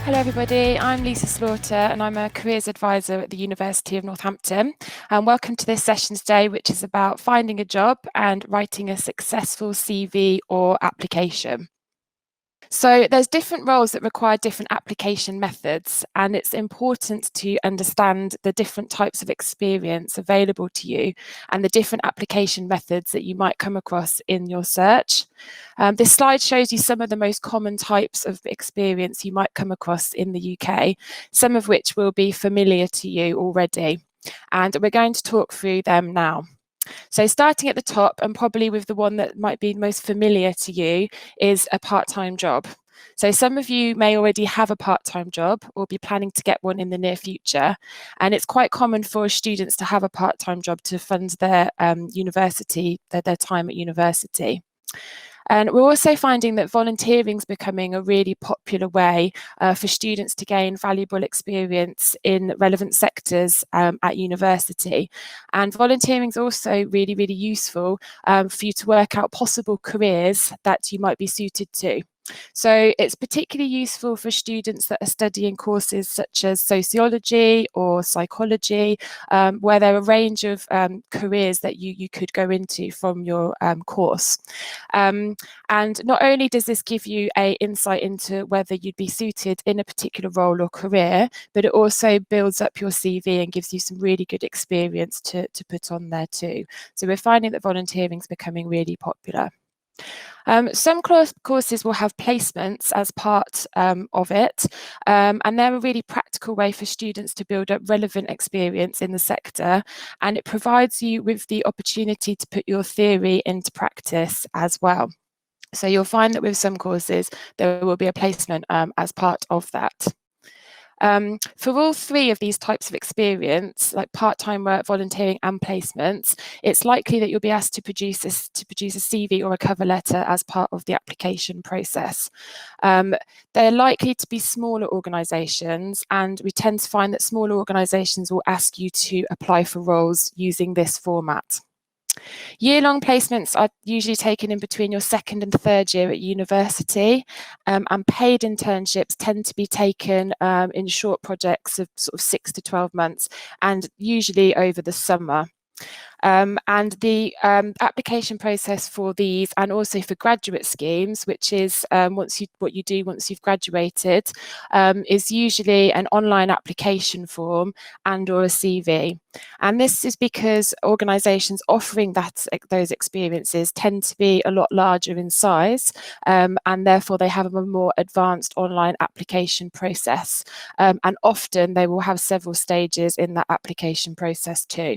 Hello everybody, I'm Lisa Slaughter and I'm a careers advisor at the University of Northampton, and welcome to this session today, which is about finding a job and writing a successful CV or application. So there's different roles that require different application methods, and it's important to understand the different types of experience available to you and the different application methods that you might come across in your search. This slide shows you some of the most common types of experience you might come across in the UK, some of which will be familiar to you already, and we're going to talk through them now. So starting at the top, and probably with the one that might be most familiar to you, is a part-time job. So some of you may already have a part-time job or be planning to get one in the near future. And it's quite common for students to have a part-time job to fund their university, their time at university. And we're also finding that volunteering is becoming a really popular way for students to gain valuable experience in relevant sectors at university. And volunteering is also really, really useful for you to work out possible careers that you might be suited to. So it's particularly useful for students that are studying courses such as sociology or psychology, where there are a range of careers that you could go into from your course. And not only does this give you an insight into whether you'd be suited in a particular role or career, but it also builds up your CV and gives you some really good experience to put on there too. So we're finding that volunteering is becoming really popular. Some courses will have placements as part of it, and they're a really practical way for students to build up relevant experience in the sector, and it provides you with the opportunity to put your theory into practice as well. So you'll find that with some courses there will be a placement as part of that. For all three of these types of experience, like part-time work, volunteering and placements, it's likely that you'll be asked to produce a CV or a cover letter as part of the application process. They're likely to be smaller organisations, and we tend to find that smaller organisations will ask you to apply for roles using this format. Year-long placements are usually taken in between your second and third year at university, and paid internships tend to be taken in short projects of sort of 6 to 12 months, and usually over the summer. And the application process for these, and also for graduate schemes, which is what you do once you've graduated, is usually an online application form and or a CV. And this is because organisations offering those experiences tend to be a lot larger in size, and therefore they have a more advanced online application process. And often they will have several stages in that application process too.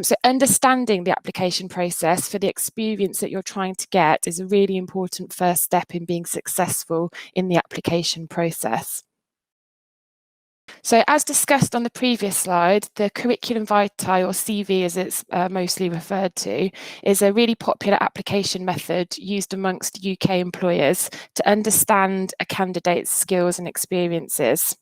So understanding the application process for the experience that you're trying to get is a really important first step in being successful in the application process. So as discussed on the previous slide, the curriculum vitae, or CV as it's mostly referred to, is a really popular application method used amongst UK employers to understand a candidate's skills and experiences.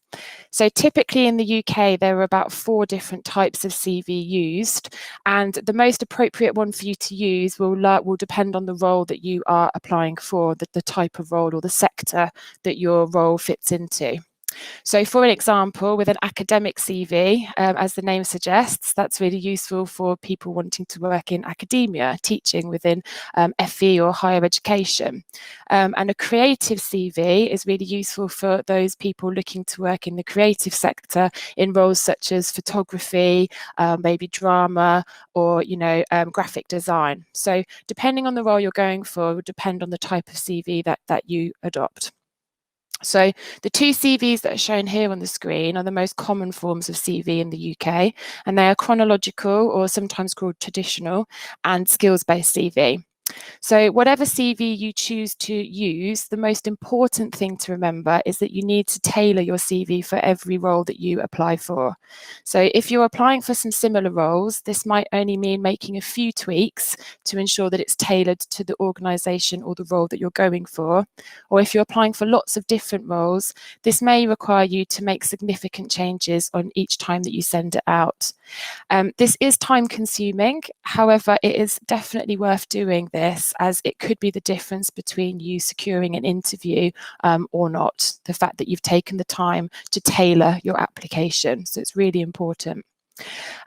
So typically in the UK, there are about 4 different types of CV used, and the most appropriate one for you to use will depend on the role that you are applying for, the type of role or the sector that your role fits into. So for an example, with an academic CV, as the name suggests, that's really useful for people wanting to work in academia, teaching within FE or higher education. And a creative CV is really useful for those people looking to work in the creative sector in roles such as photography, maybe drama, or graphic design. So depending on the role you're going for, will depend on the type of CV that you adopt. So the 2 CVs that are shown here on the screen are the most common forms of CV in the UK, and they are chronological, or sometimes called traditional, and skills-based CV. So whatever CV you choose to use, the most important thing to remember is that you need to tailor your CV for every role that you apply for. So if you're applying for some similar roles, this might only mean making a few tweaks to ensure that it's tailored to the organisation or the role that you're going for. Or if you're applying for lots of different roles, this may require you to make significant changes on each time that you send it out. This is time consuming, however, it is definitely worth doing this this, as it could be the difference between you securing an interview or not, the fact that you've taken the time to tailor your application. So it's really important.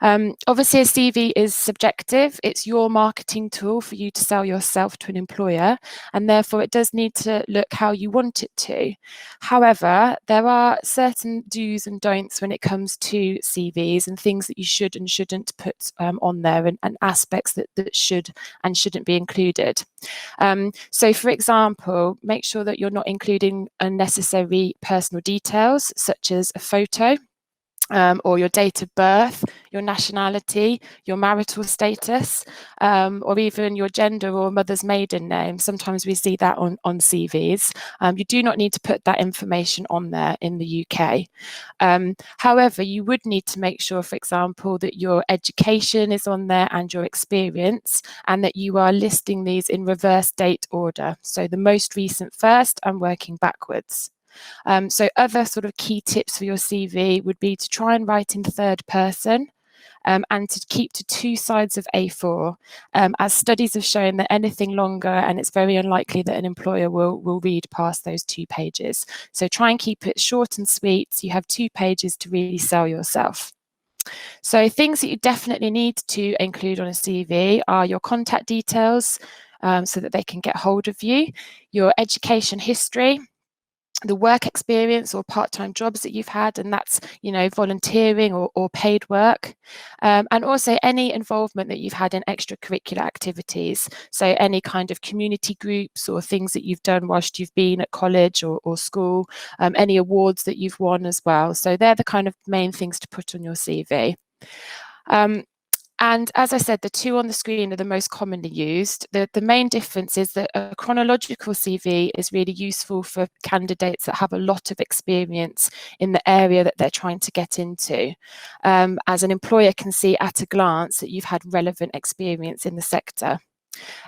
Obviously, a CV is subjective. It's your marketing tool for you to sell yourself to an employer, and therefore it does need to look how you want it to. However, there are certain do's and don'ts when it comes to CVs, and things that you should and shouldn't put on there, and aspects that should and shouldn't be included. So, for example, make sure that you're not including unnecessary personal details, such as a photo, or your date of birth, your nationality, your marital status, or even your gender or mother's maiden name. Sometimes we see that on CVs. You do not need to put that information on there in the UK. However, you would need to make sure, for example, that your education is on there and your experience, and that you are listing these in reverse date order. So the most recent first and working backwards. So other sort of key tips for your CV would be to try and write in third person, and to keep to 2 sides of A4, as studies have shown that anything longer, and it's very unlikely that an employer will read past those 2 pages. So try and keep it short and sweet, so you have 2 pages to really sell yourself. So things that you definitely need to include on a CV are your contact details, so that they can get hold of you, your education history, the work experience or part-time jobs that you've had, and that's, volunteering or paid work, and also any involvement that you've had in extracurricular activities, so any kind of community groups or things that you've done whilst you've been at college or school, any awards that you've won as well. So they're the kind of main things to put on your CV. And as I said, the 2 on the screen are the most commonly used. The main difference is that a chronological CV is really useful for candidates that have a lot of experience in the area that they're trying to get into, as an employer can see at a glance that you've had relevant experience in the sector.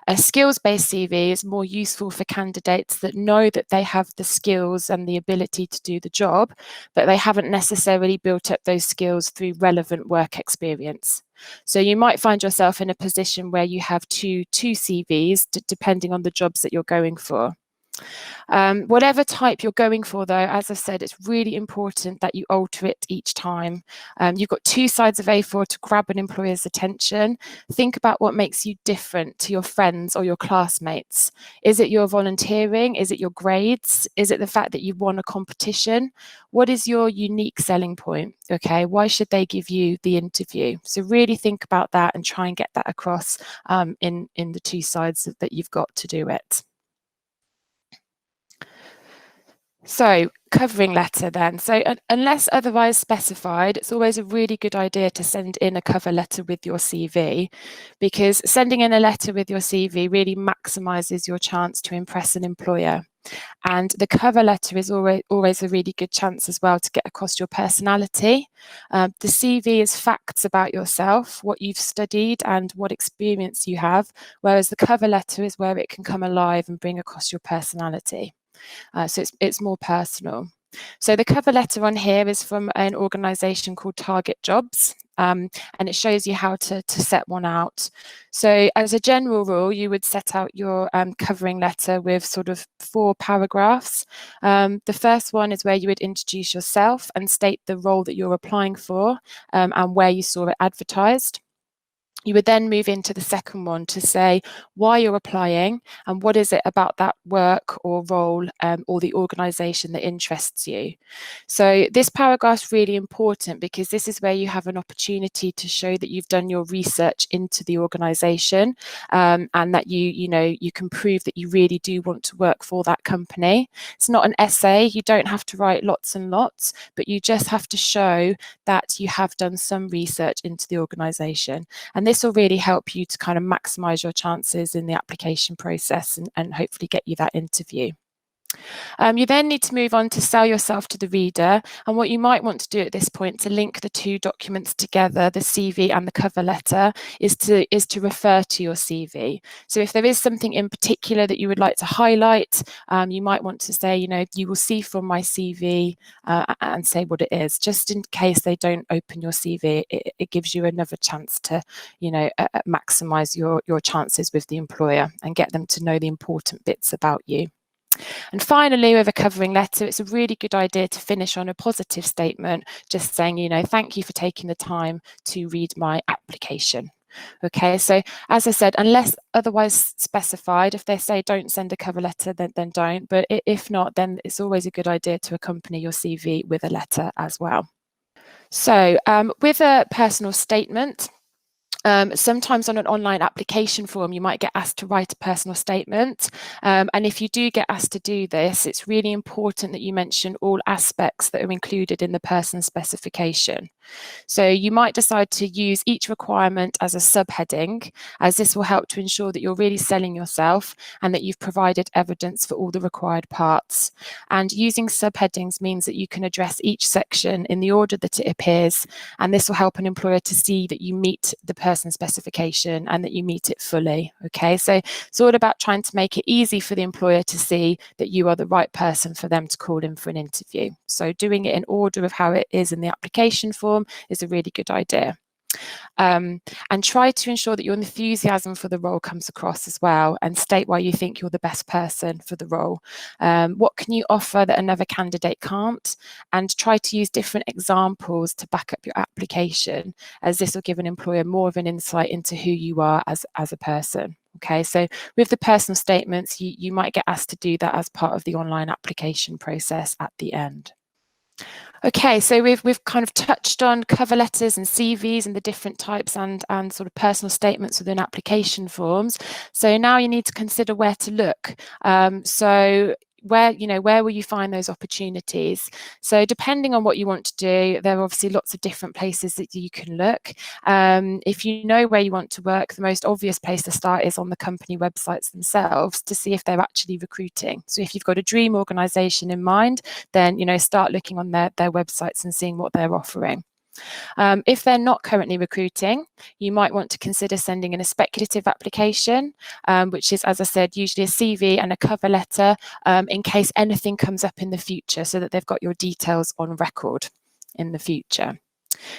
A skills-based CV is more useful for candidates that know that they have the skills and the ability to do the job, but they haven't necessarily built up those skills through relevant work experience. So you might find yourself in a position where you have two CVs, depending on the jobs that you're going for. Whatever type you're going for, though, as I said, it's really important that you alter it each time. You've got 2 sides of A4 to grab an employer's attention. Think about what makes you different to your friends or your classmates. Is it your volunteering? Is it your grades? Is it the fact that you've won a competition? What is your unique selling point? Okay, why should they give you the interview? So really think about that and try and get that across in the 2 sides that you've got to do it. So, covering letter then. So unless otherwise specified, it's always a really good idea to send in a cover letter with your CV, because sending in a letter with your CV really maximises your chance to impress an employer. And the cover letter is always a really good chance as well to get across your personality. The CV is facts about yourself, what you've studied and what experience you have, whereas the cover letter is where it can come alive and bring across your personality. So it's more personal. So the cover letter on here is from an organisation called Target Jobs, and it shows you how to set one out. So as a general rule, you would set out your covering letter with sort of 4 paragraphs. The first one is where you would introduce yourself and state the role that you're applying for, and where you saw it advertised. You would then move into the second one to say why you're applying and what is it about that work or role, or the organisation that interests you. So this paragraph is really important because this is where you have an opportunity to show that you've done your research into the organisation, and that you can prove that you really do want to work for that company. It's not an essay. You don't have to write lots and lots, but you just have to show that you have done some research into the organisation. And this will really help you to kind of maximise your chances in the application process and hopefully get you that interview. You then need to move on to sell yourself to the reader, and what you might want to do at this point to link the two documents together, the CV and the cover letter, is to refer to your CV. So if there is something in particular that you would like to highlight, you might want to say, you will see from my CV, and say what it is, just in case they don't open your CV. It gives you another chance to, maximize your chances with the employer and get them to know the important bits about you. And finally, with a covering letter, it's a really good idea to finish on a positive statement, just saying, thank you for taking the time to read my application. Okay, so as I said, unless otherwise specified, if they say don't send a cover letter, then don't. But if not, then it's always a good idea to accompany your CV with a letter as well. So with a personal statement, sometimes on an online application form, you might get asked to write a personal statement. And if you do get asked to do this, it's really important that you mention all aspects that are included in the person specification. So you might decide to use each requirement as a subheading, as this will help to ensure that you're really selling yourself and that you've provided evidence for all the required parts. And using subheadings means that you can address each section in the order that it appears, and this will help an employer to see that you meet the person specification and that you meet it fully. Okay, so it's all about trying to make it easy for the employer to see that you are the right person for them to call in for an interview. So doing it in order of how it is in the application form is a really good idea. And try to ensure that your enthusiasm for the role comes across as well, and state why you think you're the best person for the role. What can you offer that another candidate can't? And try to use different examples to back up your application, as this will give an employer more of an insight into who you are as a person. Okay, so with the personal statements, you might get asked to do that as part of the online application process at the end. Okay, so we've kind of touched on cover letters and CVs and the different types and sort of personal statements within application forms. So now you need to consider where to look. So where will you find those opportunities? So depending on what you want to do, there are obviously lots of different places that you can look. If you know where you want to work, the most obvious place to start is on the company websites themselves to see if they're actually recruiting. So if you've got a dream organisation in mind, then start looking on their websites and seeing what they're offering. If they're not currently recruiting, you might want to consider sending in a speculative application, which is, as I said, usually a CV and a cover letter, in case anything comes up in the future, so that they've got your details on record in the future.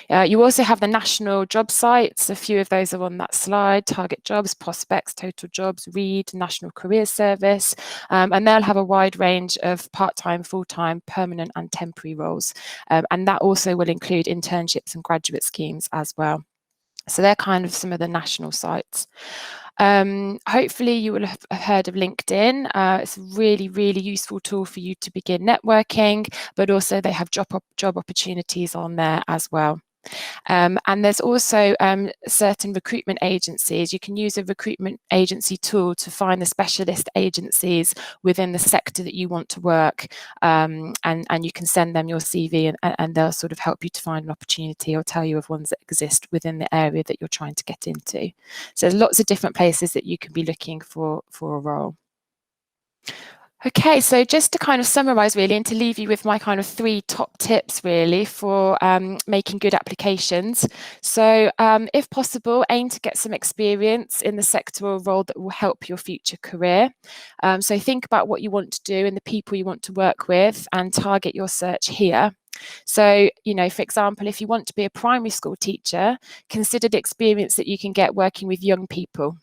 You also have the national job sites. A few of those are on that slide: Target Jobs, Prospects, Total Jobs, Reed, National Careers Service, and they'll have a wide range of part-time, full-time, permanent and temporary roles. And that also will include internships and graduate schemes as well. So they're kind of some of the national sites. Hopefully you will have heard of LinkedIn. It's a really, really useful tool for you to begin networking, but also they have job opportunities on there as well. And there's also certain recruitment agencies. You can use a recruitment agency tool to find the specialist agencies within the sector that you want to work, and you can send them your CV, and they'll sort of help you to find an opportunity or tell you of ones that exist within the area that you're trying to get into. So there's lots of different places that you can be looking for a role. Okay, so just to kind of summarize really, and to leave you with my kind of 3 top tips really for making good applications. So if possible, aim to get some experience in the sector or role that will help your future career. So think about what you want to do and the people you want to work with, and target your search here. So, for example, if you want to be a primary school teacher, consider the experience that you can get working with young people.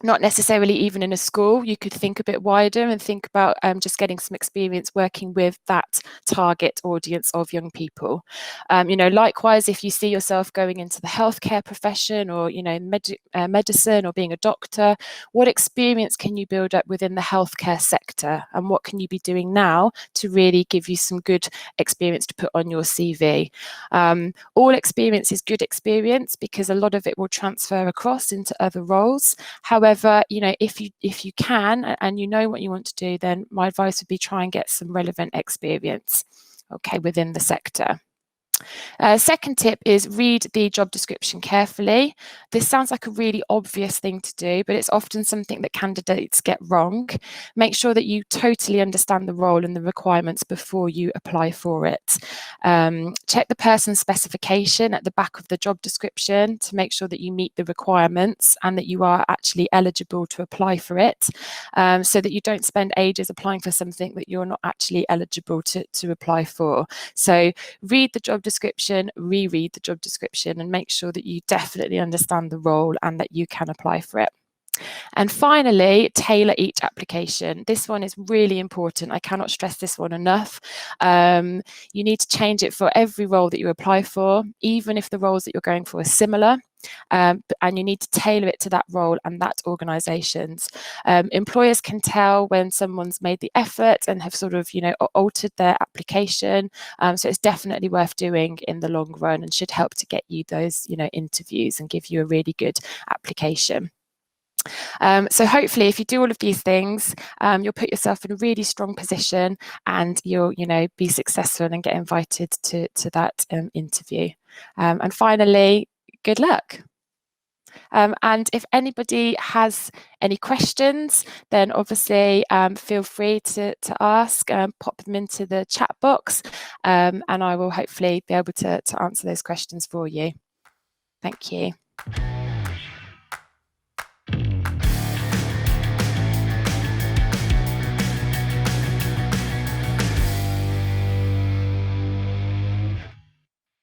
Not necessarily even in a school. You could think a bit wider and think about just getting some experience working with that target audience of young people. Likewise, if you see yourself going into the healthcare profession, or medicine, or being a doctor, what experience can you build up within the healthcare sector, and what can you be doing now to really give you some good experience to put on your CV? All experience is good experience, because a lot of it will transfer across into other roles. However, if you can and you know what you want to do, then my advice would be try and get some relevant experience, okay, within the sector. Second tip is read the job description carefully. This sounds like a really obvious thing to do, but it's often something that candidates get wrong. Make sure that you totally understand the role and the requirements before you apply for it. Check the person's specification at the back of the job description to make sure that you meet the requirements and that you are actually eligible to apply for it, so that you don't spend ages applying for something that you're not actually eligible to apply for. So read the job description, reread the job description, and make sure that you definitely understand the role and that you can apply for it. And finally, tailor each application. This one is really important. I cannot stress this one enough. You need to change it for every role that you apply for, even if the roles that you're going for are similar. And you need to tailor it to that role and that organisation's. Employers can tell when someone's made the effort and have sort of, altered their application. So it's definitely worth doing in the long run and should help to get you those, interviews and give you a really good application. So hopefully, if you do all of these things, you'll put yourself in a really strong position, and you'll, be successful and get invited to that interview. And finally, good luck. And if anybody has any questions, then obviously feel free to ask, pop them into the chat box, and I will hopefully be able to answer those questions for you. Thank you.